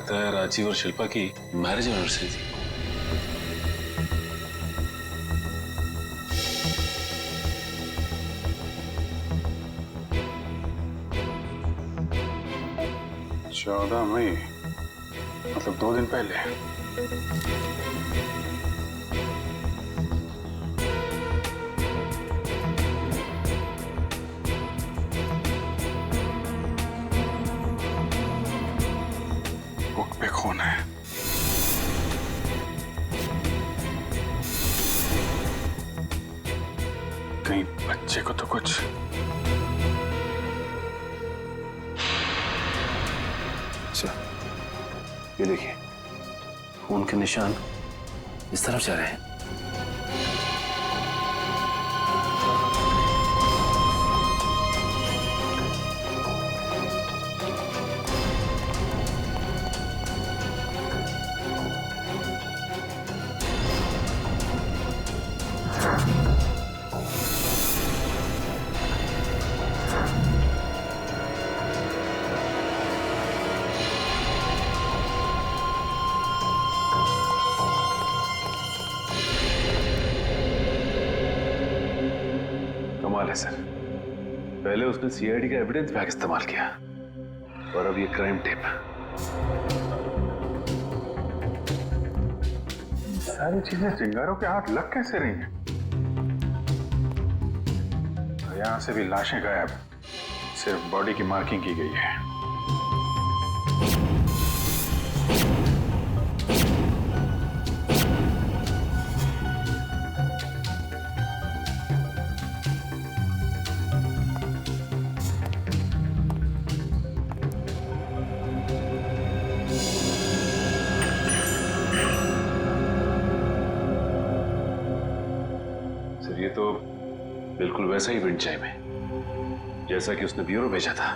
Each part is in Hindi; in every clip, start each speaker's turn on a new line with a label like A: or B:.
A: लगता है राजीव और शिल्पा की मैरिज एनिवर्सरी थी।
B: चौदह मई मतलब 2 दिन पहले। बुक पे खून है। कहीं बच्चे को तो कुछ।
A: अच्छा, ये देखिए खून के निशान इस तरफ जा रहे हैं। कमाल है सर, पहले उसने सीआईडी का एविडेंस बैग इस्तेमाल किया और अब ये क्राइम टेप।
B: सारी चीजें चिंगारों के हाथ लग कैसे रही हैं? यहां से भी लाशें गायब, सिर्फ बॉडी की मार्किंग की गई है।
A: सर ये तो बिल्कुल वैसा ही विंड चाइम है जैसा कि उसने ब्यूरो भेजा था।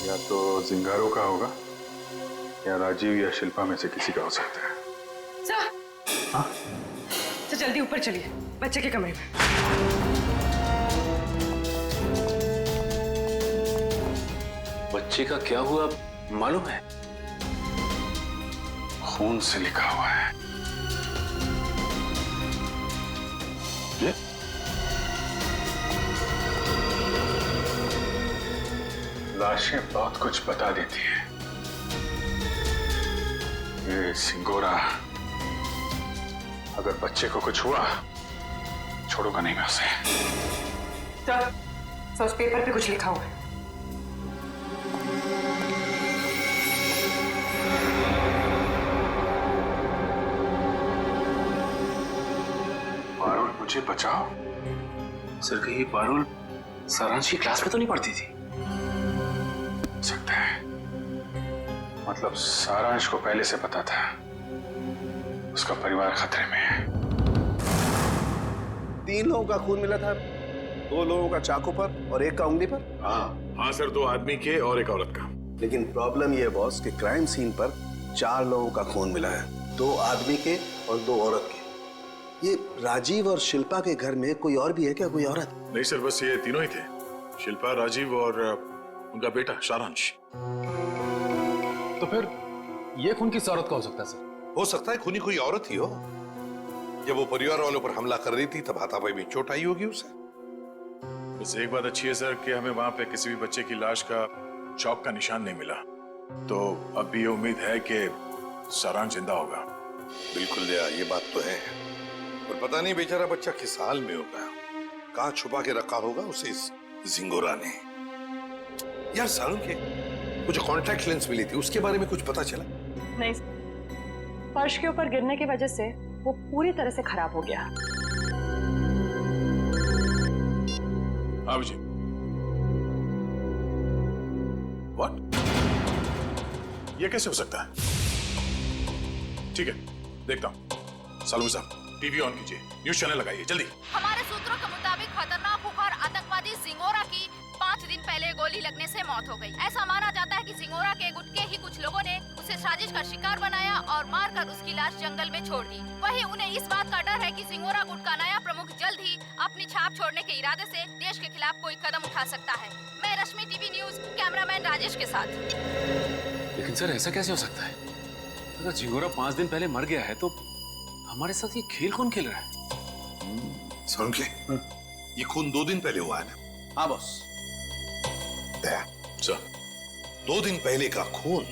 A: या तो जिंगारो का होगा या राजीव या शिल्पा में से किसी का हो सकता है।
C: सर, हाँ? तो जल्दी ऊपर चलिए, बच्चे के कमरे में।
A: बच्चे का क्या हुआ मालूम है?
B: खून से लिखा हुआ है। ये? लाशें बहुत कुछ बता देती हैं। ये सिंगोरा अगर बच्चे को कुछ हुआ छोड़ूंगा नहीं मैं उसे।
C: सर उस पेपर पे कुछ लिखा हुआ है।
B: पारुल मुझे बचाओ।
A: सर कहीं पारुल सारांश की क्लास में तो नहीं पढ़ती थी?
B: सकता है, मतलब सारांश को पहले से पता था उसका परिवार खतरे में है।
D: 3 लोगों का खून मिला था, 2 लोगों का चाकू पर और 1 का उंगली पर।
E: हाँ सर, 2 आदमी के और 1 औरत का।
D: लेकिन प्रॉब्लम यह है बॉस कि क्राइम सीन पर 4 लोगों का खून मिला है, 2 आदमी के और 2 औरत के। ये राजीव और शिल्पा के घर में कोई और भी है क्या, कोई औरत?
E: नहीं सर, बस ये तीनों ही थे, शिल्पा, राजीव और उनका बेटा सारांश।
F: तो फिर ये खून किस औरत का हो सकता है सर?
G: हो सकता है खूनी कोई औरत ही हो। जब वो परिवार वालों पर हमला कर रही थी तब हाथापाई में चोट आई होगी उसे।
E: बस एक बात अच्छी है सर कि हमें वहां पे किसी भी बच्चे की लाश का चौक का निशान नहीं मिला, तो अब भी ये उम्मीद है कि सारांश जिंदा होगा।
G: बिल्कुल दया, ये बात तो है। पर पता नहीं बेचारा बच्चा किस हाल में होगा, कहाँ छुपा के रखा होगा उसे इस जिंगोरा ने। यार सालू के वो जो कॉन्टैक्ट लेंस मिली थी उसके बारे में कुछ पता चला?
C: नहीं, फर्श के ऊपर गिरने की वजह से वो पूरी तरह से खराब हो गया।
E: हाँ विजय। व्हाट? ये कैसे हो सकता है? ठीक है, देखता हूं। सालू साहब, टीवी ऑन कीजिए, न्यूज चैनल लगाइए जल्दी।
H: हमारे सूत्रों के मुताबिक खतरनाक खुखार आतंकवादी जिंगोरा की 5 दिन पहले गोली लगने से मौत हो गई। ऐसा माना जाता है कि जिंगोरा के गुट के ही कुछ लोगों ने उसे साजिश का शिकार बनाया और मारकर उसकी लाश जंगल में छोड़ दी। वहीं उन्हें इस बात का डर है कि जिंगोरा गुट का नया प्रमुख जल्द ही अपनी छाप छोड़ने के इरादे से देश के खिलाफ कोई कदम उठा सकता है। मैं रश्मि, टीवी न्यूज, कैमरामैन राजेश के साथ।
A: लेकिन सर ऐसा कैसे हो सकता है? अगर जिंगोरा 5 दिन पहले मर गया है तो हमारे साथ ये खेल कौन खेल रहा है?
G: सुन के ये खून 2 दिन पहले हुआ है ना?
D: हाँ बॉस।
G: दया
E: सर,
G: 2 दिन पहले का खून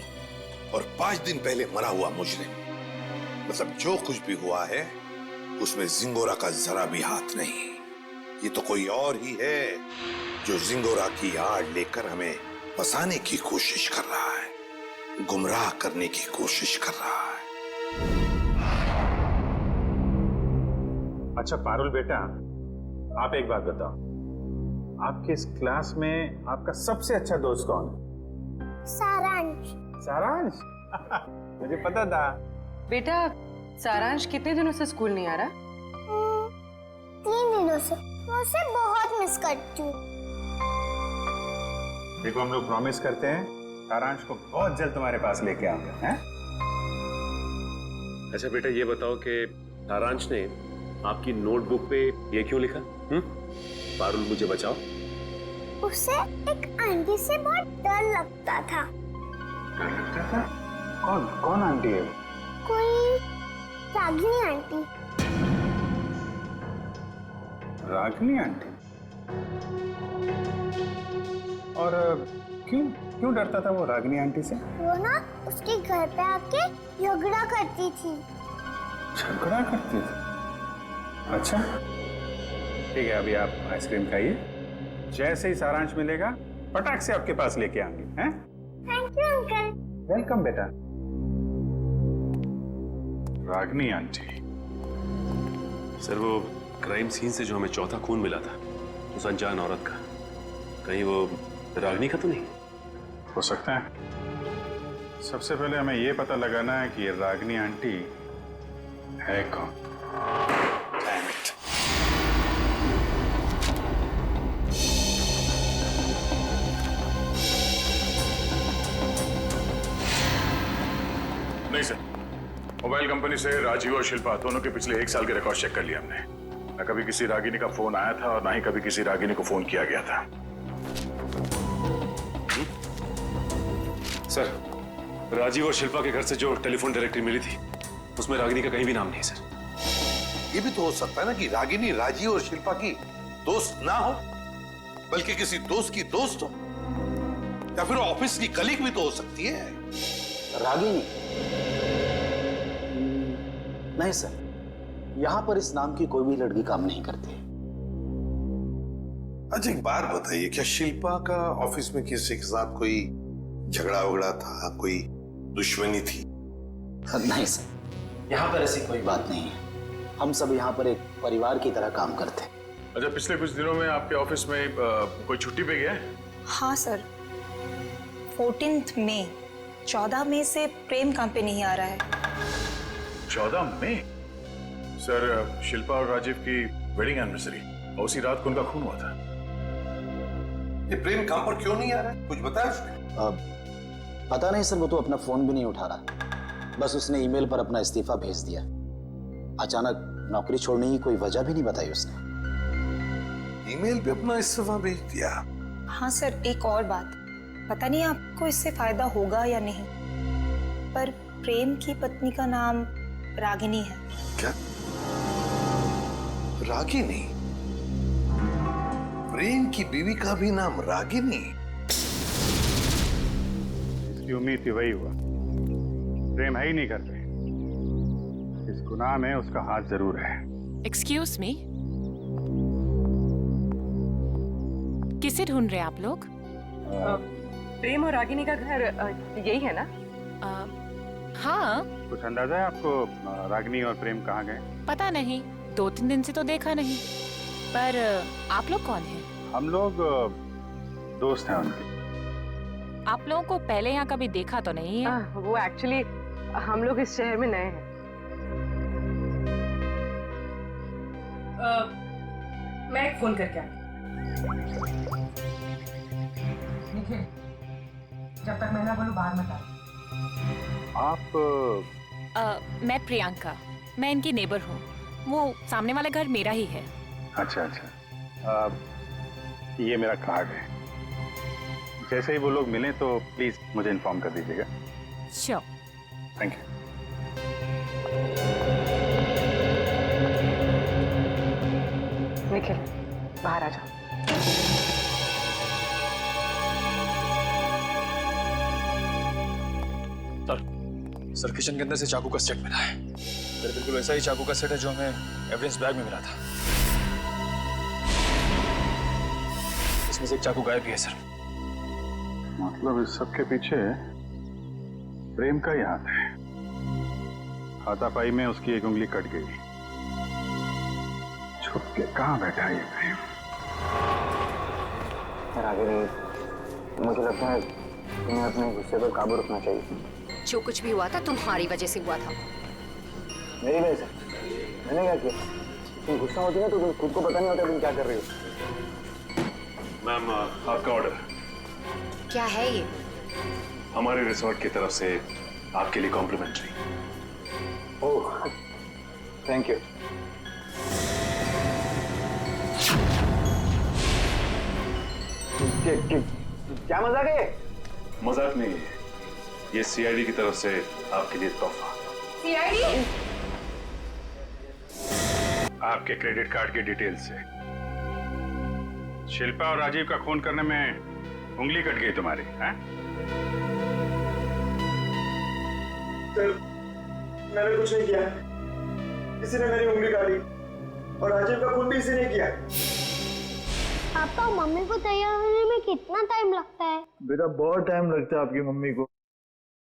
G: और 5 दिन पहले मरा हुआ मुजरिम, मतलब जो कुछ भी हुआ है उसमें जिंगोरा का जरा भी हाथ नहीं। ये तो कोई और ही है जो जिंगोरा की आड़ लेकर हमें फंसाने की कोशिश कर रहा है, गुमराह करने की कोशिश कर रहा है।
B: अच्छा पारुल बेटा, आप एक बात बताओ, आपके इस क्लास में आपका सबसे अच्छा दोस्त कौन है?
I: सारांश।
B: सारांश? मुझे पता था।
C: बेटा, सारांश कितने दिनों से स्कूल नहीं आ रहा?
I: 3 दिनों से। मैं उसे बहुत मिस करती हूँ।
B: देखो, हम लोग प्रॉमिस करते हैं सारांश को बहुत जल्द तुम्हारे पास लेके आऊंगा, हैं?
A: अच्छा बेटा, ये बताओ कि सारांश ने आपकी नोटबुक पे ये क्यों लिखा? पारुल मुझे बचाओ।
I: उसे एक आंटी से बहुत डर लगता था।
B: डर लगता था? कौन आंटी है?
I: कोई रागिनी आंटी।
B: रागिनी आंटी? और क्यों डरता था वो रागिनी आंटी से?
I: वो ना उसके घर पे आके झगड़ा करती थी।
B: झगड़ा करती थी? अच्छा ठीक है, अभी आप आइसक्रीम खाइए, जैसे ही सारांश मिलेगा पटाख से आपके पास लेके आएंगे, हैं?
I: Thank you uncle.
B: वेलकम बेटा। रागिनी आंटी?
A: सर, वो क्राइम सीन से जो हमें चौथा खून मिला था उस अनजान औरत का, कहीं वो रागिनी का तो नहीं?
B: हो सकता है। सबसे पहले हमें ये पता लगाना है कि ये रागिनी आंटी है कौन। Damn it.
E: नहीं सर, मोबाइल कंपनी से राजीव और शिल्पा दोनों के पिछले 1 साल के रिकॉर्ड चेक कर लिए हमने। न कभी किसी रागिनी का फोन आया था और ना ही कभी किसी रागिनी को फोन किया गया था।
A: सर, राजीव और शिल्पा के घर से जो टेलीफोन डायरेक्टरी मिली थी उसमें रागिनी का कहीं भी नाम नहीं है सर।
G: ये भी तो हो सकता है ना कि रागिनी राजीव और शिल्पा की दोस्त ना हो, बल्कि किसी दोस्त की दोस्त हो, या फिर ऑफिस की कलीग भी तो हो सकती है।
J: रागिनी? नहीं सर, यहां पर इस नाम की कोई भी लड़की काम नहीं करती।
G: अच्छा एक बात बताइए, क्या शिल्पा का ऑफिस में किसी के साथ कोई झगड़ा वगड़ा था, कोई दुश्मनी थी?
J: नहीं सर, यहाँ पर ऐसी कोई बात नहीं है। हम सब यहाँ पर एक परिवार की तरह काम करते हैं।
E: अच्छा, पिछले कुछ दिनों में आपके ऑफिस में कोई छुट्टी पे गया है?
K: हाँ सर, 14 मई 14 मई से प्रेम काम पे नहीं आ रहा है।
E: 14 मई? सर, शिल्पा और राजीव की वेडिंग एनिवर्सरी और उसी रात को उनका खून हुआ था।
G: ये प्रेम काम पर क्यों नहीं आ रहा है, कुछ बताया उसने?
J: पता नहीं सर, वो तो अपना फोन भी नहीं उठा रहा। बस उसने ईमेल पर अपना इस्तीफा भेज दिया। अचानक नौकरी छोड़ने की कोई वजह भी नहीं बताई उसने।
G: ईमेल पे अपना इस्तीफा भेज दिया?
K: हाँ सर, एक और बात, पता नहीं आपको इससे फायदा होगा या नहीं, पर प्रेम की पत्नी का नाम रागिनी है।
G: क्या? रागिनी? प्रेम की बीवी का भी नाम रागिनी?
B: जिसकी उम्मीद थी वही हुआ। प्रेम है ही नहीं घर पे। इस गुनाह में उसका हाथ जरूर है।
L: एक्सक्यूज मी, किसे ढूंढ रहे हैं आप लोग?
C: प्रेम और रागिनी का घर यही है ना?
L: हाँ।
B: कुछ अंदाजा है आपको रागिनी और प्रेम कहाँ गए?
L: पता नहीं, 2-3 दिन से तो देखा नहीं। पर आप लोग कौन हैं?
B: हम लोग दोस्त हैं उनके।
L: आप लोगों को पहले यहाँ कभी देखा तो नहीं है?
C: वो एक्चुअली हम लोग इस शहर में नए हैं। मैं एक फोन करके आती। निखिल, जब तक मैं ना बोलूं बाहर मत आ।
B: आप?
L: मैं प्रियंका, मैं इनकी नेबर हूँ। वो सामने वाला घर मेरा ही है।
B: अच्छा अच्छा। ये मेरा कार्ड है, जैसे ही वो लोग मिलें तो प्लीज मुझे इन्फॉर्म कर दीजिएगा।
L: श्योर।
B: Thank you.
C: निखिल, बाहर आ जाओ।
F: सर किचन के अंदर से चाकू का सेट मिला है। सर बिल्कुल वैसा ही चाकू का सेट है जो हमें एविडेंस बैग में मिला था। इसमें से एक चाकू गायब भी है सर।
B: मतलब इस सब के पीछे प्रेम का ही हाथ है। हाथापाई में उसकी एक उंगली कट गई। छुप के कहाँ बैठा है ये प्रेम?
J: मुझे लगता है तुम्हें अपने गुस्से पर काबू रखना चाहिए।
H: जो कुछ भी हुआ था तुम्हारी वजह से हुआ था।
J: मेरी वजह से? मैंने क्या किया? तुम गुस्सा होती है तो तुम खुद को पता नहीं होता तुम क्या कर रही हो।
E: मैम, आपका ऑर्डर।
H: क्या है ये?
E: हमारे रिसोर्ट की तरफ से आपके लिए कॉम्प्लीमेंट्री।
J: Oh, thank you. क्या मजाक है?
E: मजाक नहीं है, ये सीआईडी की तरफ से आपके लिए तोहफा।
H: सीआईडी?
B: आपके क्रेडिट कार्ड की डिटेल्स से शिल्पा और राजीव का खून करने में उंगली कट गई तुम्हारी, हैं?
M: सर, मैंने कुछ नहीं किया। किसी ने मेरी उंगली काटी और राजीव का खून भी इसी ने किया।
I: पापा, मम्मी को तैयार होने में कितना टाइम लगता है?
M: बेटा, बहुत टाइम लगता है आपकी मम्मी को।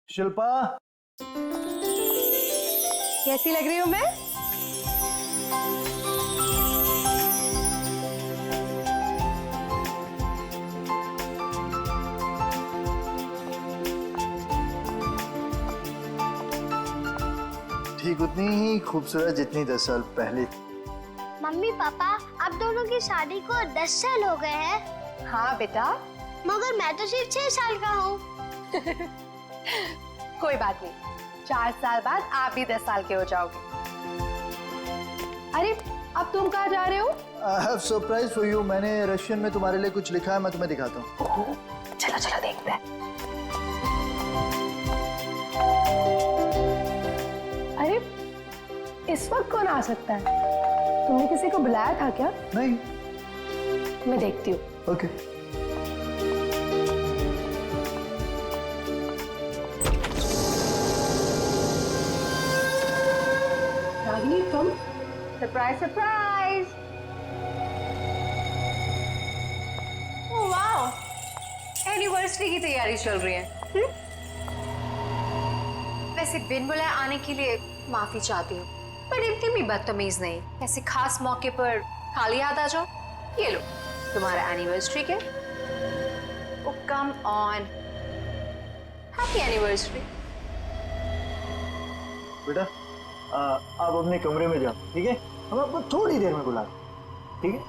M: शिल्पा,
C: कैसी लग रही हूँ मैं?
M: ठीक उतनी ही खूबसूरत जितनी 10 साल पहले।
I: मम्मी पापा, आप दोनों की शादी को 10 साल हो गए हैं।
C: हाँ बेटा।
I: मगर मैं तो सिर्फ 6 साल का हूँ।
C: कोई बात नहीं, 4 साल बाद आप भी 10 साल के हो जाओगे। अरे, अब तुम कहाँ जा रहे हो?
M: I have surprise for you। मैंने रशियन में तुम्हारे लिए कुछ लिखा है, मैं तुम्हें दिखाता हूँ।
C: चलो चलो देखते हैं। अरे, इस वक्त कौन आ सकता है? तुमने किसी को बुलाया था क्या?
M: नहीं।
C: मैं देखती हूँ।
M: ओके।
C: रागिनी, तुम? Surprise surprise. Oh wow, anniversary की तैयारी चल रही है।
H: वैसे बिन बुलाए आने के लिए माफी चाहती हूँ, पर इतनी भी बदतमीज नहीं। ऐसे खास मौके पर खाली हाथ आ जाओ। ये लो तुम्हारा एनिवर्सरी के। ओ कम ऑन, हैप्पी एनिवर्सरी।
M: बेटा, आप अपने कमरे में जाओ, ठीक है? हम आपको थोड़ी देर में बुला रहे हैं, ठीक है?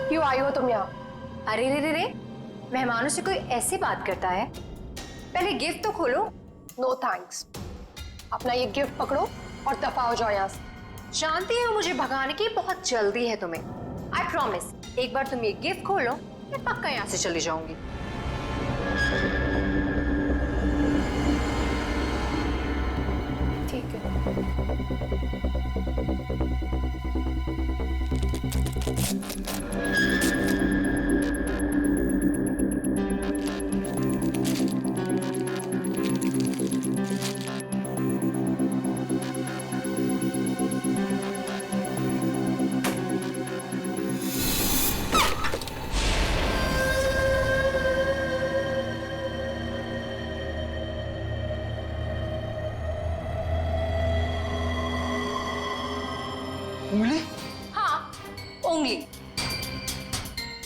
C: क्यों आई हो तुम यहाँ?
H: अरे रे रे रे, मेहमानों से कोई ऐसे बात करता है? पहले गिफ्ट तो खोलो।
C: No thanks. अपना ये गिफ्ट पकड़ो और दफा हो जाओ यहाँ से।
H: जानती हो मुझे भगाने की बहुत जल्दी है तुम्हें। आई प्रॉमिस, एक बार तुम ये गिफ्ट खोलो, मैं पक्का यहाँ से चली जाऊंगी।
C: ठीक है।
J: उंगली?
C: हाँ, उंगली,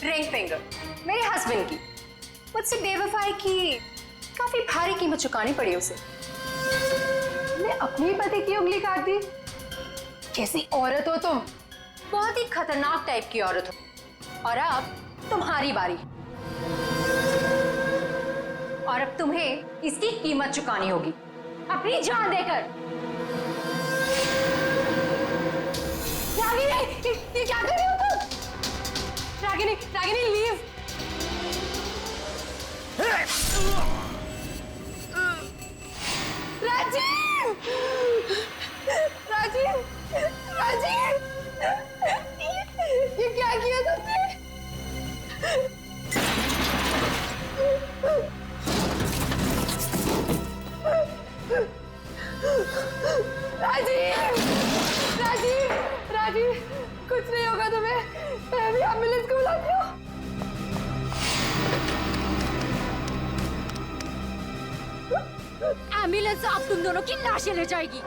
C: रिंग फिंगर, मेरे हस्बैंड की। मुझसे बेवफाई की काफी भारी कीमत चुकानी पड़ी उसे। मैं अपने पति की उंगली काट दी। कैसी औरत हो तुम? बहुत ही खतरनाक टाइप की औरत हो। और अब तुम्हारी बारी। और अब तुम्हें इसकी कीमत चुकानी होगी, अपनी जान देकर। रागिनी, ये क्या कर रही हो तुम? रागिनी, रागिनी लीव। राजीव, राजीव, राजीव, ये क्या किया तुमने? राजीव, राजीव, राजीव, कुछ नहीं होगा तुम्हें। मैं अभी एम्बुलेंस को बुलाती हूँ।
H: एम्बुलेंस अब तुम दोनों की लाशें ले जाएगी।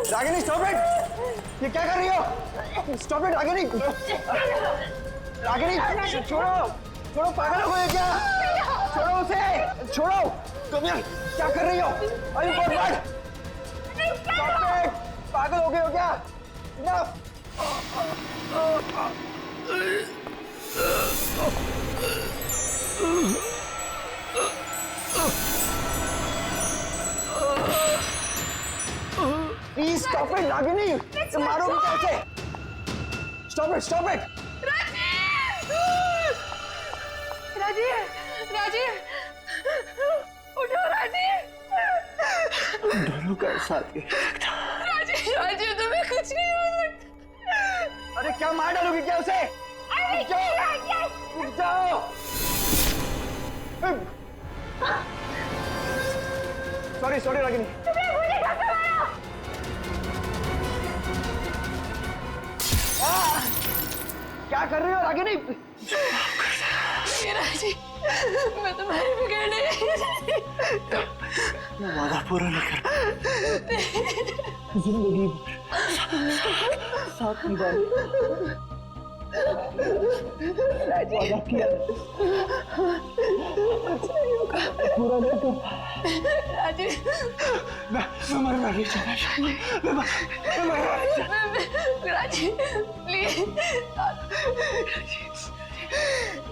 M: Ragini, stop it! ये क्या कर रही हो? Stop it, Ragini! रागिनी, छोड़ो! छोड़ो, पागल हो गए क्या? छोड़ो उसे! छोड़ो! तुम यार क्या कर रही हो? अरे बर्बाद! Stop it! पागल हो गए हो क्या? Enough! Please stop it, Ragini! मारोगी कैसे? Stop it! Stop it!
C: Rajiv, Rajiv, उठो राजीव।
M: दोनों का साथ
C: राजीव, राजीव, तुम्हें कुछ नहीं हो सकता।
M: अरे क्या मार डालोगी क्या उसे? उठ जाओ! उठ जाओ! Sorry, sorry Ragini. क्या कर रही हो रागिनी?
C: राजीव, मैं तुम्हारी बिगड़ नहीं।
M: मैं वादा पूरा नहीं कर जिंदगी साथ निभाई। वादा किया पूरा नहीं कर।
C: राजीव,
M: मैं मरना नहीं चाहता। मैं मरना नहीं चाहता।
C: राजीव, प्लीज।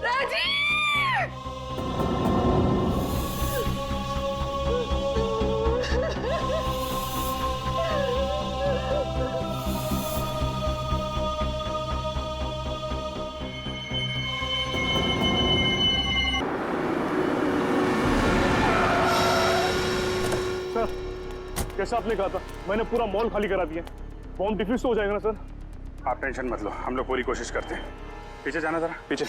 C: राजीव!
N: सर, जैसा आपने कहा था, मैंने पूरा मॉल खाली करा दिया। बॉम्ब डिफ्यूज तो हो जाएगा ना सर?
B: आप टेंशन मत लो, हम लोग पूरी कोशिश करते हैं। पीछे जाना जरा, पीछे।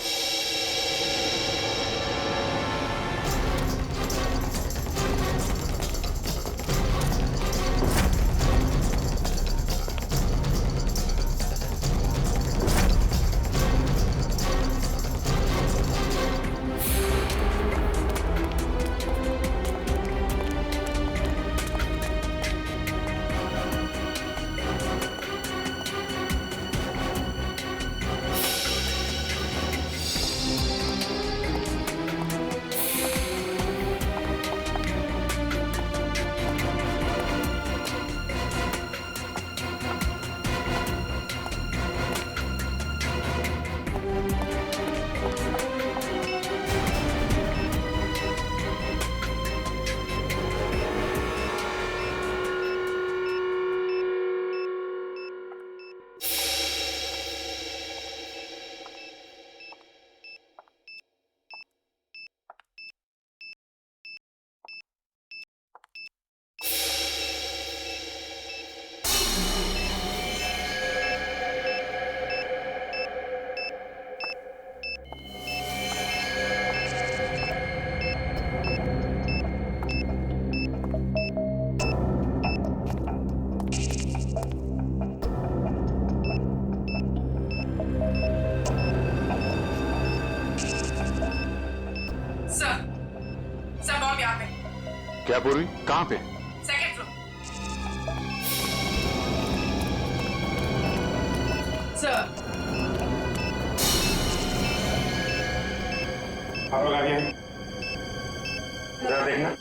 E: क्या पूर्वी, कहाँ पे?
L: Second floor. सर।
B: आप लोग आगे हैं, जरा देखना।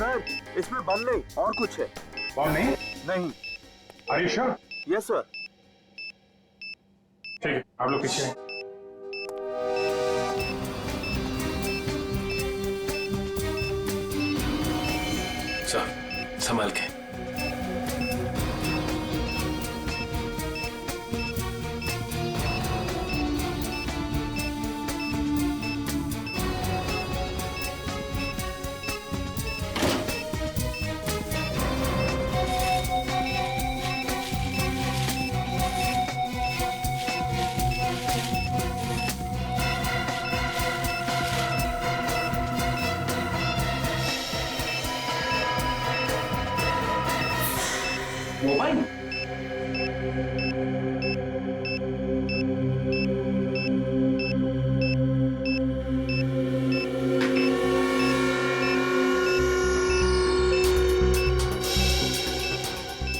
M: सर, इसमें बम नहीं और कुछ है।
B: बम नहीं?
M: नहीं।
B: Are you sure?
M: Yes sir.
B: ठीक है, आप लोग पीछे हैं।
A: सर, संभाल के।
B: मोबाइल?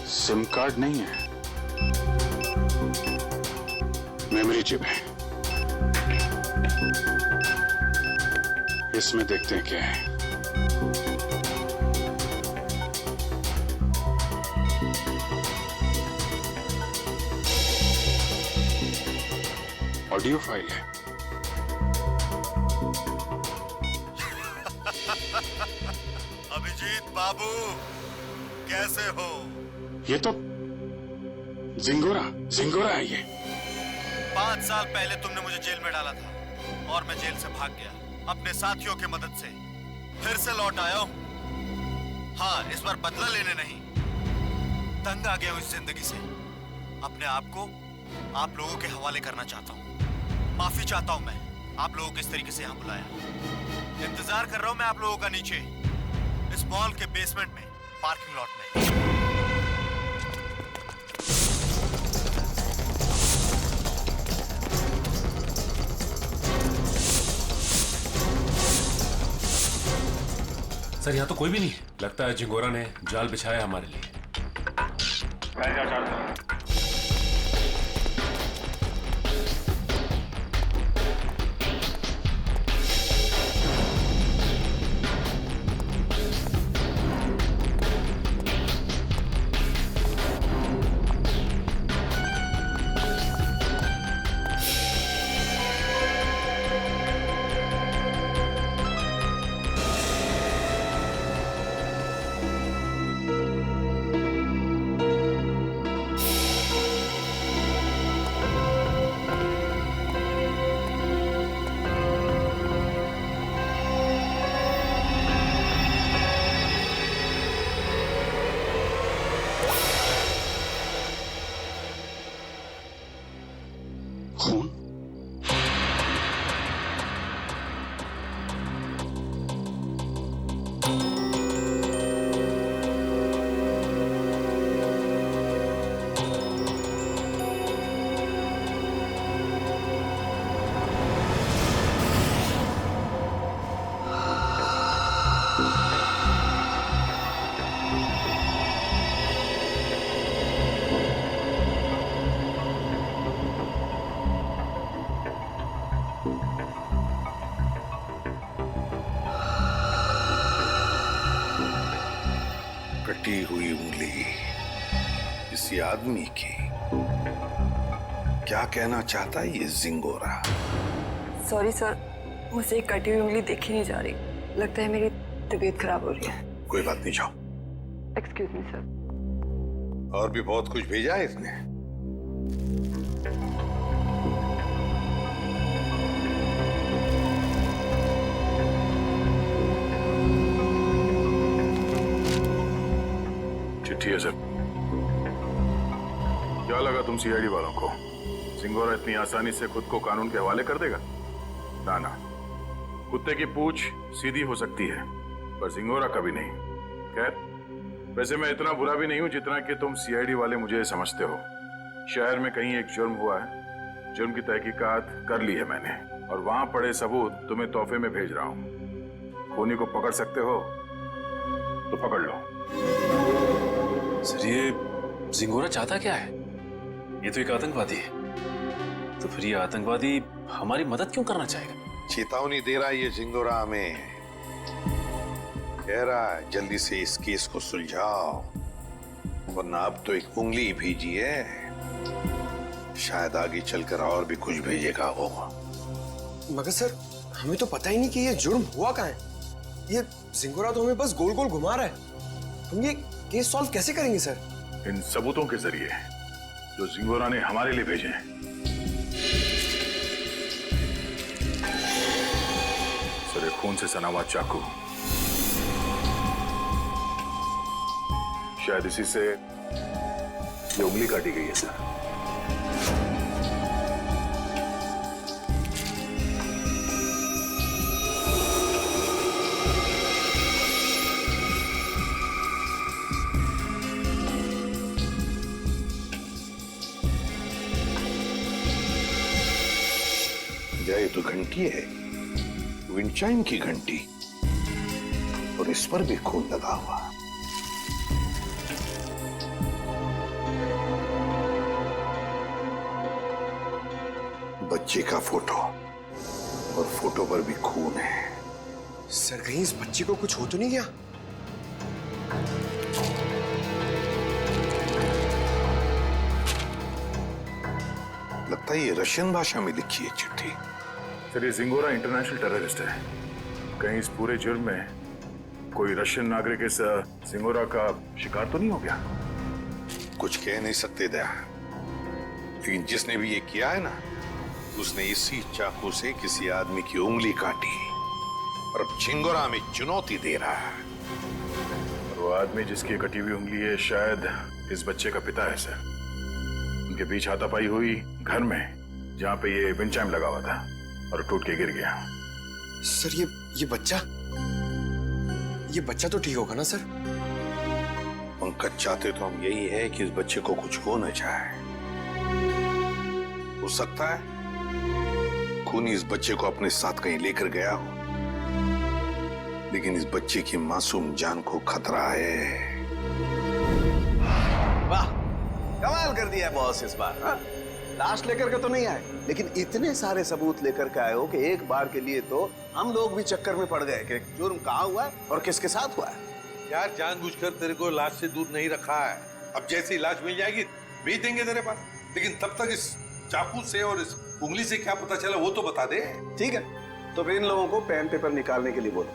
E: सिम कार्ड नहीं है, मेमोरी चिप है। इसमें देखते हैं क्या है। ऑडियो फाइल है।
G: अभिजीत बाबू, कैसे हो?
E: ये तो जिंगोरा है ये।
G: 5 साल पहले तुमने मुझे जेल में डाला था और मैं जेल से भाग गया अपने साथियों की मदद से। फिर से लौट आया हूं। हाँ, इस बार बदला लेने नहीं, तंग आ गया हूं इस जिंदगी से। अपने आप को आप लोगों के हवाले करना चाहता हूं। माफी चाहता हूं मैं आप लोगों को इस तरीके से यहां बुलाया। इंतजार कर रहा हूं मैं आप लोगों का नीचे इस मॉल के बेसमेंट में, पार्किंग लॉट में।
A: सर, यहाँ तो कोई भी नहीं है। लगता है जिंगोरा ने जाल बिछाया हमारे लिए।
E: खून?
G: कटी हुई उंगली इसी आदमी की। क्या कहना चाहता है ये जिंगोरा?
O: सॉरी सर, मुझे एक कटी हुई उंगली देखी नहीं जा रही। लगता है मेरी तबीयत खराब हो रही है।
G: कोई बात नहीं, जाओ।
O: Excuse me sir.
G: और भी बहुत कुछ भेजा है इसने।
E: चिट्ठी है सर। क्या लगा तुम सीआईडी वालों को सिंगोरा इतनी आसानी से खुद को कानून के हवाले कर देगा? ना ना, कुत्ते की पूंछ सीधी हो सकती है पर सिंगोरा कभी नहीं। खैर, वैसे मैं इतना बुरा भी नहीं हूं जितना कि तुम सीआईडी वाले मुझे समझते हो। शहर में कहीं एक जुर्म हुआ है, जुर्म की तहकीकात कर ली है मैंने और वहां पड़े सबूत तुम्हें तोहफे में भेज रहा हूं। खूनी को पकड़ सकते हो तो पकड़ लो।
A: सर, ये जिंगोरा चाहता क्या है? ये तो एक आतंकवादी है, तो फिर ये आतंकवादी हमारी मदद क्यों करना चाहेगा?
G: चेतावनी दे रहा है ये जिंगोरा हमें, कह रहा है जल्दी से इस केस को सुलझाओ वरना अब तो एक उंगली ही भेजी है, शायद आगे चलकर और भी कुछ भेजेगा वो।
M: मगर सर, हमें तो पता ही नहीं कि ये जुर्म हुआ कहाँ है। ये जिंगोरा तो हमें बस गोल गोल घुमा रहा है। हम ये केस सॉल्व कैसे करेंगे सर?
E: इन सबूतों के जरिए जो जिंगोरा ने हमारे लिए भेजे हैं। सर, एक खून से सना हुआ चाकू, शायद इसी से ये उंगली काटी गई है सर।
G: ये तो घंटी है, विंचाइन की घंटी, और इस पर भी खून लगा हुआ। बच्चे का फोटो, और फोटो पर भी खून है।
M: सर, कहीं इस बच्चे को कुछ हो तो नहीं गया?
G: लगता है ये रशियन भाषा में लिखी है चिट्ठी।
E: सर, ये जिंगोरा इंटरनेशनल टेररिस्ट है। कहीं इस पूरे जुर्म में कोई रशियन नागरिक इस जिंगोरा का शिकार तो नहीं हो गया?
G: कुछ कह नहीं सकते दया, लेकिन जिसने भी ये किया है ना, उसने इसी चाकू से किसी आदमी की उंगली काटी और अब जिंगोरा में चुनौती दे रहा है।
E: और वो आदमी जिसकी कटी हुई उंगली है शायद इस बच्चे का पिता है सर। उनके बीच हाथापाई हुई घर में जहां पे ये विंचाइम लगा हुआ था और टूट के गिर गया।
M: सर, ये बच्चा तो ठीक होगा ना सर?
G: पंकज, चाहते तो हम यही है कि इस बच्चे को कुछ हो न जाए। हो सकता है खूनी इस बच्चे को अपने साथ कहीं लेकर गया हो, लेकिन इस बच्चे की मासूम जान को खतरा है।
D: वाह, कमाल कर दिया बॉस इस बार। हाँ? लाश लेकर के तो नहीं आए, लेकिन इतने सारे सबूत लेकर के आए हो कि एक बार के लिए तो हम लोग भी चक्कर में पड़ गए कि जुर्म कहाँ हुआ है और किसके साथ हुआ है।
G: यार, जानबूझकर तेरे को लाश से दूर नहीं रखा है। अब जैसे ही लाश मिल जाएगी भेज देंगे तेरे पास, लेकिन तब तक इस चाकू से और इस उंगली से क्या पता चला वो तो बता दे।
D: ठीक है, तो फिर इन लोगों को पेन पेपर निकालने के लिए बोलो,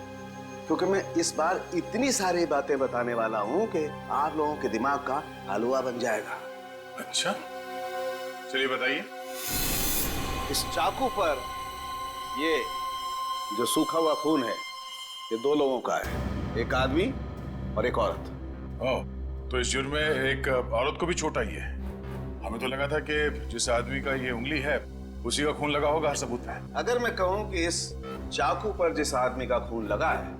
D: क्योंकि मैं इस बार इतनी सारी बातें बताने वाला हूँ कि आप लोगों के दिमाग का हलवा बन जाएगा।
E: अच्छा, चलिए बताइए।
D: इस चाकू पर ये जो सूखा हुआ खून है, ये दो लोगों का है, एक आदमी और एक औरत।
E: ओह, तो इस जुर्म में एक औरत को भी चोट आई है। हमें तो लगा था कि जिस आदमी का ये उंगली है उसी का खून लगा होगा हर सबूत में।
D: अगर मैं कहूं कि इस चाकू पर जिस आदमी का खून लगा है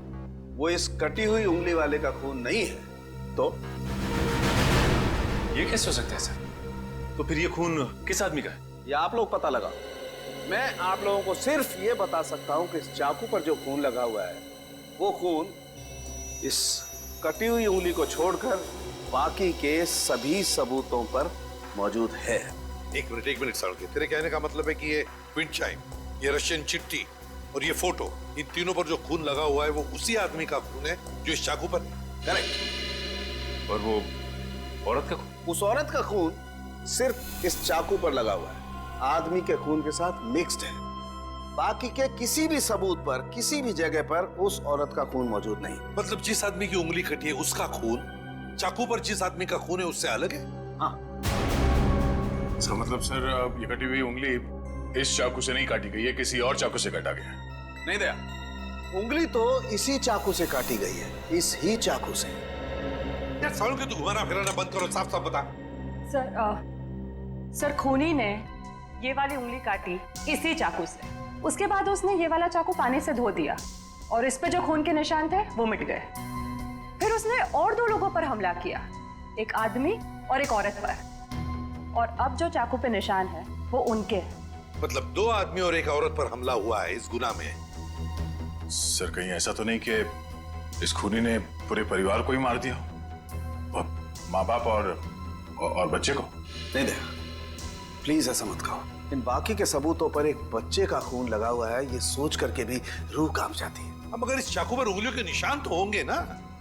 D: वो इस कटी हुई उंगली वाले का खून नहीं है, तो
A: ये कैसे हो सकता है सर? तो फिर ये खून किस आदमी का है?
D: ये आप लोग पता लगाओ। मैं आप लोगों को सिर्फ ये बता सकता हूं कि इस चाकू पर जो खून लगा हुआ है वो खून इस कटी हुई उंगली को छोड़कर बाकी के सभी सबूतों पर मौजूद है।
G: एक मिनट सड़के, तेरे कहने का मतलब है कि ये विंचाइम, ये रशियन चिट्ठी और ये फोटो, इन तीनों पर जो खून लगा हुआ है वो उसी आदमी का खून है जो इस चाकू पर।
D: करेक्ट।
E: और वो औरत का खून?
D: उस औरत का खून सिर्फ इस चाकू पर लगा हुआ है, आदमी के खून के साथ मिक्स्ड है। बाकी के किसी भी सबूत पर, किसी भी जगह पर उस औरत का खून मौजूद नहीं।
G: मतलब जिस आदमी की उंगली कटी है उसका खून चाकू पर जिस आदमी का खून है उससे अलग है?
D: हाँ।
E: इसका मतलब सर ये कटी हुई उंगली इस चाकू से नहीं काटी गई है, किसी और चाकू से काटा गया।
D: नहीं दया, उंगली तो इसी चाकू से काटी गई है, इस ही चाकू से।
G: यार सालों के तू घुमाना फिराना बंद करो, साफ साफ बता।
P: सर खूनी ने ये वाली उंगली काटी इसी चाकू से। उसके बाद उसने ये वाला चाकू पानी से धो दिया और इस पे जो खून के निशान थे वो मिट गए। फिर उसने और 2 लोगों पर हमला किया, एक आदमी और एक औरत पर। और अब जो चाकू पे निशान है वो उनके हैं।
G: मतलब 2 आदमी और एक औरत पर हमला हुआ है इस गुनाह में।
E: सर कहीं ऐसा तो नहीं कि इस खूनी ने पूरे परिवार को ही मार दिया, माँ बाप और बच्चे को?
D: नहीं दे, प्लीज ऐसा मत कहो। इन बाकी के सबूतों पर एक बच्चे का खून लगा हुआ है, ये सोच करके भी रूह कांप जाती है।
G: अब मगर इस चाकू पर उंगलियों के निशान तो होंगे ना?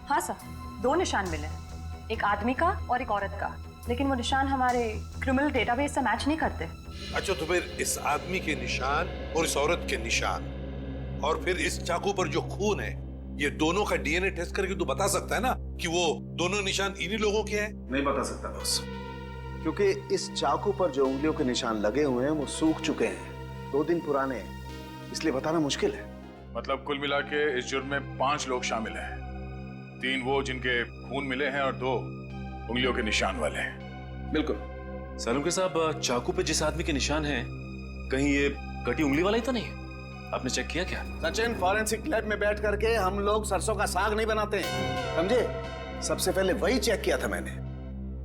P: हाँ सर, 2 निशान मिले हैं, एक आदमी का और एक औरत का, लेकिन वो निशान हमारे क्रिमिनल डेटाबेस से मैच नहीं करते।
G: अच्छा, तो फिर इस आदमी के निशान और इस औरत के निशान और फिर इस चाकू पर जो खून है, ये दोनों का डीएनए टेस्ट करके तू बता सकता है ना कि वो दोनों निशान इन्हीं लोगों के हैं?
D: नहीं बता सकता बॉस, क्योंकि इस चाकू पर जो उंगलियों के निशान लगे हुए हैं वो सूख चुके हैं, 2 दिन पुराने हैं, इसलिए बताना मुश्किल है।
E: मतलब कुल मिला के इस जुर्म में 5 लोग शामिल हैं, 3 वो जिनके खून मिले हैं और 2 उंगलियों के निशान वाले हैं।
A: बिल्कुल। सालुंके साहब, चाकू पे जिस आदमी के निशान हैं, कहीं ये कटी उंगली वाला ही तो नहीं है? आपने चेक किया क्या?
D: सचिन, फॉरेंसिक लैब में बैठ करके हम लोग सरसों का साग नहीं बनाते हैं, समझे? सबसे पहले वही चेक किया था मैंने,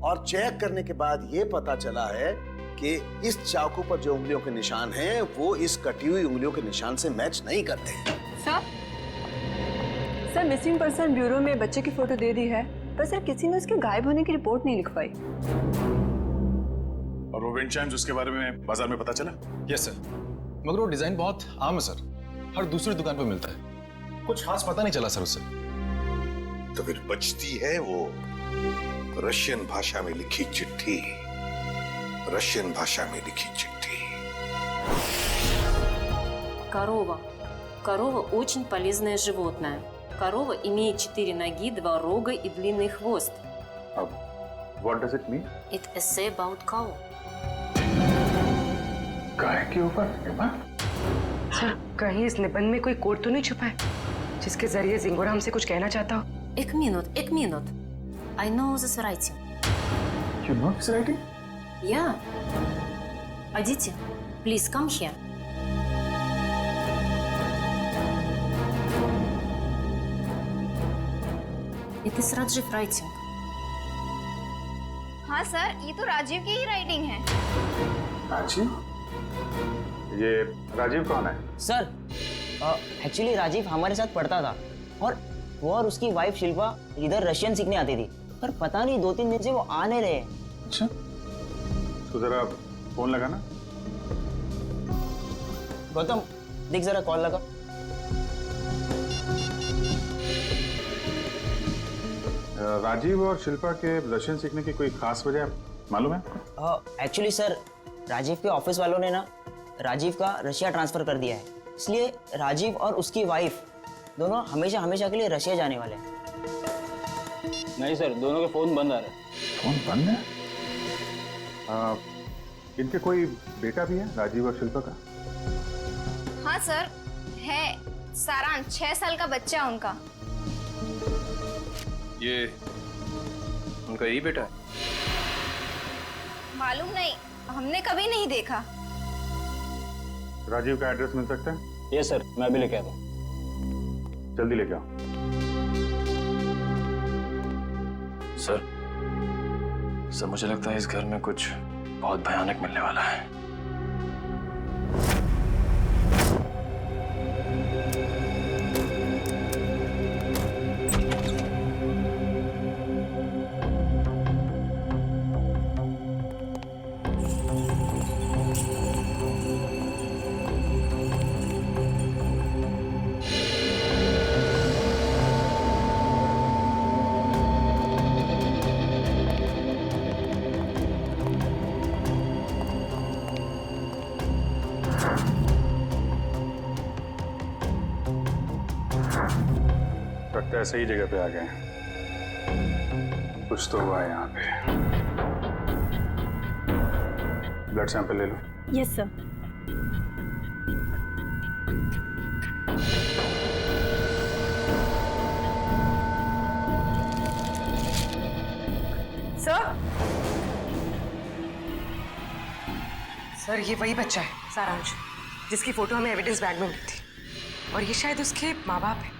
D: और चेक करने के बाद ये पता चला है कि इस चाकू पर जो उंगलियों के निशान हैं वो इस कटी हुई उंगलियों के निशान से मैच नहीं करते।
O: सर मिसिंग पर्सन ब्यूरो में बच्चे की फोटो दे दी है, पर सर किसी ने उसके गायब होने की रिपोर्ट नहीं लिखवाई।
E: और वो विंड चाइम्स उसके बारे में बाजार में पता चला?
F: यस सर, मगर वो डिजाइन बहुत आम है सर, हर दूसरी दुकान पर मिलता है, कुछ खास पता नहीं चला सर उससे।
G: तो फिर बचती है वो रशियन भाषा में लिखी चिट्ठी, रशियन भाषा में लिखी चिट्ठी।
Q: Корова. Корова очень полезное животное. Корова имеет 4 ноги, 2 рога и длинный хвост.
B: What does it mean?
Q: It essay about cow.
B: गाय के ऊपर?
O: सर कहीं इस निबंध में कोई कोड तो नहीं छुपा है जिसके जरिए जिंगोरा हमसे कुछ कहना चाहता हो?
Q: एक minute. I know this writing.
B: You know this writing?
Q: Yeah. Aditi, please come here. It is Rajiv writing.
I: हाँ सर, ये तो राजीव की ही राइटिंग है।
B: राजीव? ये राजीव कौन है?
M: सर एक्चुअली राजीव हमारे साथ पढ़ता था और वो और उसकी वाइफ शिल्पा इधर रशियन सीखने आती थी, पर पता नहीं 2-3 दिन से वो आ नहीं रहे।
B: अच्छा, तो जरा फोन लगा ना।
M: गौतम देख जरा कॉल लगा।
B: राजीव और शिल्पा के रशियन सीखने की कोई खास वजह मालूम है?
M: एक्चुअली सर राजीव के ऑफिस वालों ने ना राजीव का रशिया ट्रांसफर कर दिया है, इसलिए राजीव और उसकी वाइफ दोनों हमेशा हमेशा के लिए रशिया जाने वाले हैं।
J: नहीं सर, दोनों के फोन बंद आ रहे हैं।
B: फोन बंद है? इनके कोई बेटा भी है, राजीव और शिल्पा का?
I: हाँ सर है, सारांश 6 साल का बच्चा उनका।
F: ये उनका यही बेटा है?
I: मालूम नहीं, हमने कभी नहीं देखा।
B: राजीव का एड्रेस मिल सकता है?
J: यस सर, मैं अभी लेके आता हूँ।
B: जल्दी लेके आओ।
F: सर मुझे लगता है इस घर में कुछ बहुत भयानक मिलने वाला है।
B: लगता है सही जगह पे आ गए। कुछ तो हुआ है यहाँ पे। ब्लड सैंपल ले लो।
K: Yes sir.
R: सर ये वही बच्चा है सारांश, जिसकी फोटो हमें एविडेंस बैग में मिली थी, और ये शायद उसके माँ बाप है,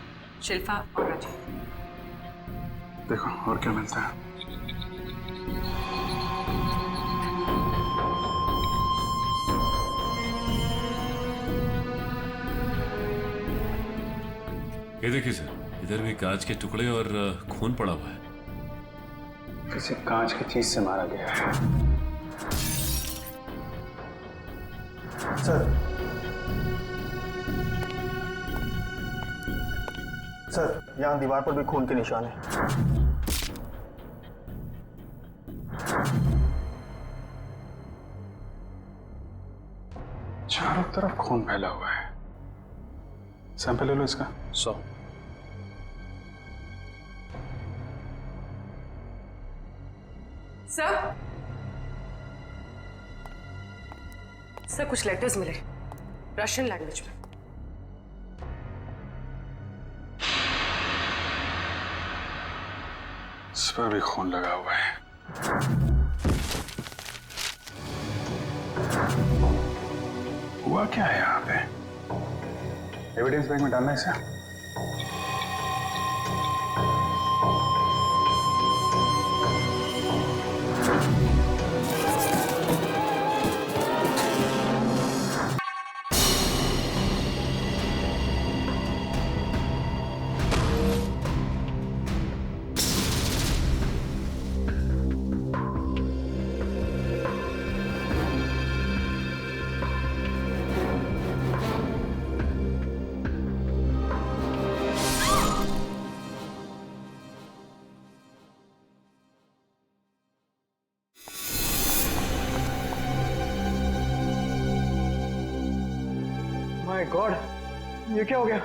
R: शिल्पा और राजीव।
B: देखो और क्या मिलता है।
A: ये देखिए सर, इधर भी कांच के टुकड़े और खून पड़ा हुआ है।
B: किसी कांच की चीज से मारा गया है।
M: सर यहाँ दीवार पर भी खून के निशान है।
B: चारों तरफ खून फैला हुआ है। सैंपल ले लो इसका।
F: 100।
R: सर कुछ लेटर्स मिले रशियन लैंग्वेज में।
B: इस पर भी खून लगा हुआ है। हुआ क्या है यहाँ पे? एविडेंस बैग में डालना है इसे।
M: माय गॉड, ये क्या हो गया?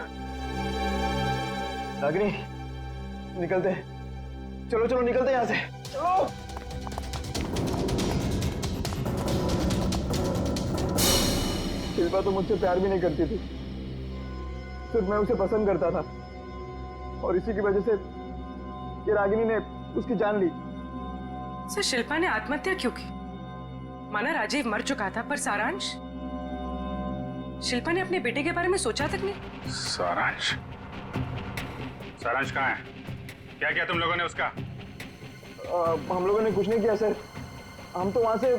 M: रागिनी निकलते हैं, चलो चलो निकलते हैं यहाँ से, चलो। शिल्पा तो मुझसे प्यार भी नहीं करती थी, सिर्फ मैं उसे पसंद करता था, और इसी की वजह से ये रागिनी ने उसकी जान ली।
R: सर शिल्पा ने आत्महत्या क्यों की? माना राजीव मर चुका था, पर सारांश, शिल्पा ने अपने बेटे के बारे में सोचा तक नहीं।
B: सारांश? सारांश कहाँ है? क्या किया तुम लोगों ने उसका?
M: हम लोगों ने कुछ नहीं किया सर, हम तो वहां से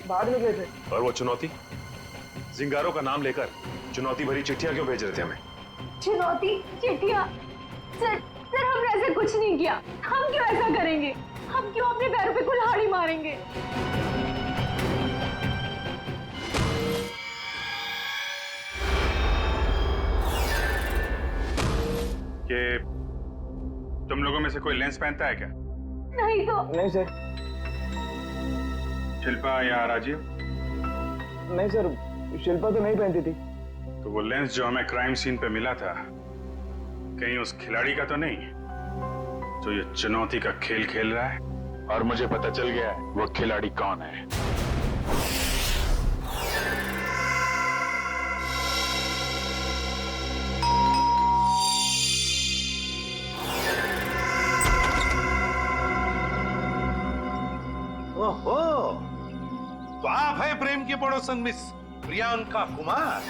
M: भाग निकले थे।
N: और वो चुनौती जिंगारो का नाम लेकर चुनौती भरी चिट्ठियां क्यों भेज रहे थे हमें?
C: चुनौती चिट्ठियां? सर सर हमने ऐसा कुछ नहीं किया, हम क्यों ऐसा करेंगे? हम क्यों अपने पैरों पे कुल्हाड़ी मारेंगे?
B: कि तुम लोगों में से कोई लेंस पहनता है क्या?
C: नहीं तो।
M: नहीं सर।
B: शिल्पा या राजीव?
M: नहीं सर, शिल्पा तो नहीं पहनती थी।
B: तो वो लेंस जो हमें क्राइम सीन पे मिला था, कहीं उस खिलाड़ी का तो नहीं जो ये चुनौती का खेल खेल रहा है?
E: और मुझे पता चल गया है वो खिलाड़ी कौन है।
G: ओहो, तो आप है प्रेम की पड़ोसन मिस प्रियंका कुमार।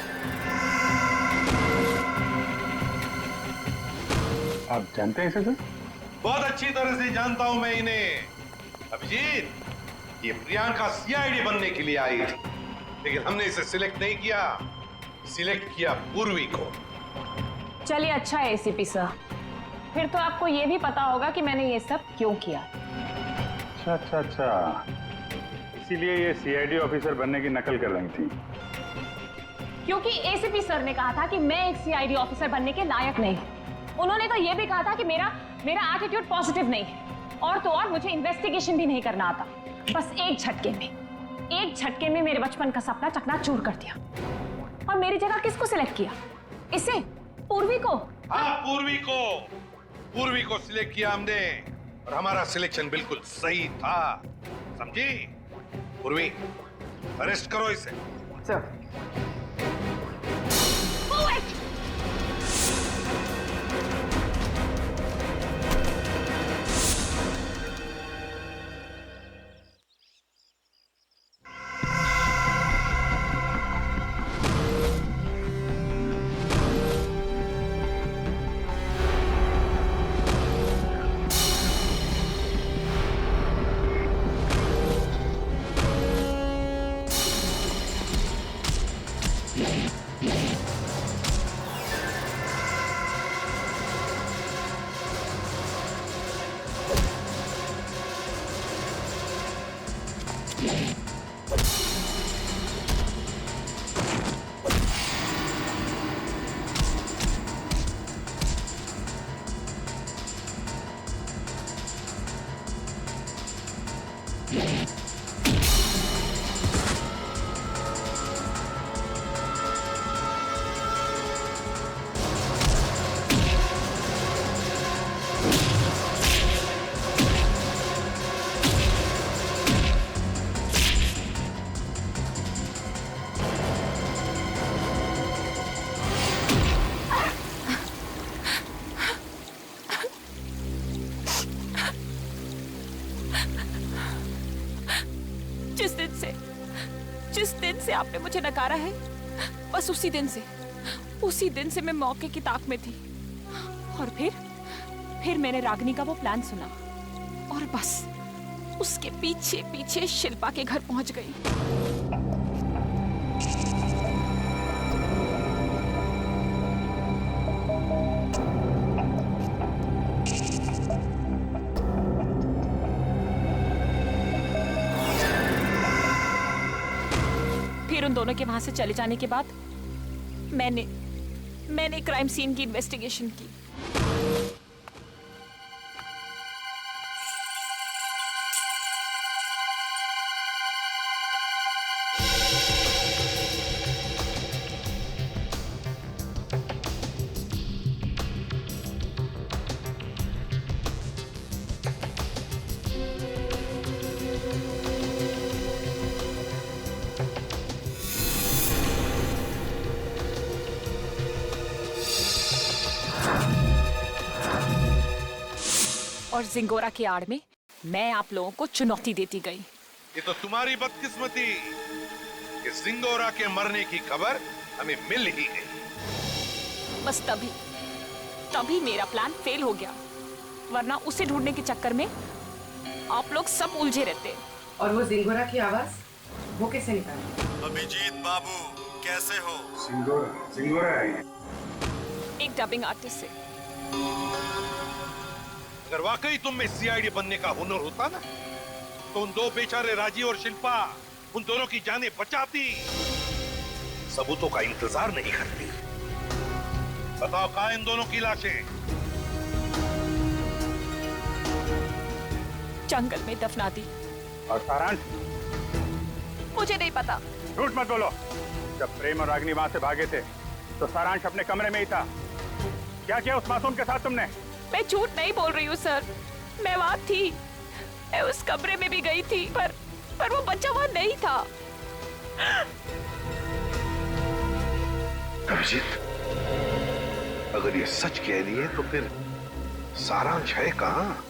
B: आप जानते हैं इसे सर?
G: बहुत अच्छी तरह से जानता हूं मैं इन्हें। अभिजीत, ये प्रियंका सीआईडी बनने के लिए आई थी, लेकिन हमने इसे सिलेक्ट नहीं किया, सिलेक्ट किया पूर्वी को।
L: चलिए अच्छा है एसीपी सर, फिर तो आपको ये भी पता होगा कि मैंने ये सब क्यों किया।
B: अच्छा, इसीलिए ये सीआईडी ऑफिसर बनने की नकल कर रही थी।
L: क्योंकि एसीपी सर ने कहा था कि मैं एक सीआईडी ऑफिसर बनने के लायक नहीं हूं। उन्होंने तो ये भी कहा था कि मेरा एटीट्यूड पॉजिटिव नहीं है, और तो और मुझे इन्वेस्टिगेशन भी नहीं करना आता। बस एक झटके में मेरे बचपन का सपना चकनाचूर कर दिया। और मेरी जगह किसको सिलेक्ट किया? इसे, पूर्वी को।
G: हाँ, पूर्वी को सिलेक्ट किया हमने, और हमारा सिलेक्शन बिल्कुल सही था, समझी? पूर्वी, अरेस्ट करो इसे।
R: सर।
L: जिस दिन से आपने मुझे नकारा है, बस उसी दिन से मैं मौके की ताक में थी। और फिर मैंने रागिनी का वो प्लान सुना और बस उसके पीछे पीछे शिल्पा के घर पहुंच गई। फिर उन दोनों के वहां से चले जाने के बाद मैंने क्राइम सीन की इन्वेस्टिगेशन की। और जिंगोरा की आड़ में मैं आप लोगों को चुनौती देती गई।
S: ये तो तुम्हारी बदकिस्मती कि जिंगोरा के मरने की खबर हमें मिल ही गई।
L: बस तभी मेरा प्लान फेल हो गया, वरना उसे ढूंढने के चक्कर में आप लोग सब उलझे रहते।
R: और वो जिंगोरा की आवाज वो कैसे निकाली?
T: अभिजीत बाबू कैसे हो?
B: जिंगोरा है
L: एक डबिंग आर्टिस्ट से।
S: अगर वाकई तुम में सीआईडी बनने का हुनर होता ना, तो उन दो बेचारे राजी और शिल्पा उन दोनों की जानें बचाती, सबूतों का इंतजार नहीं करती। बताओ कहां इन दोनों की लाशें?
L: जंगल में दफना दी।
B: और सारांश?
L: मुझे नहीं पता।
B: झूठ मत बोलो। जब प्रेम और रागिनी वहां से भागे थे तो सारांश अपने कमरे में ही था। क्या किया उस मासूम के साथ तुमने?
L: मैं झूठ नहीं बोल रही हूँ सर, मैं वहां थी, मैं उस कमरे में भी गई थी, पर वो बच्चा वहां नहीं था।
S: अभिजीत, अगर ये सच कह रही है तो फिर सारांश है कहाँ?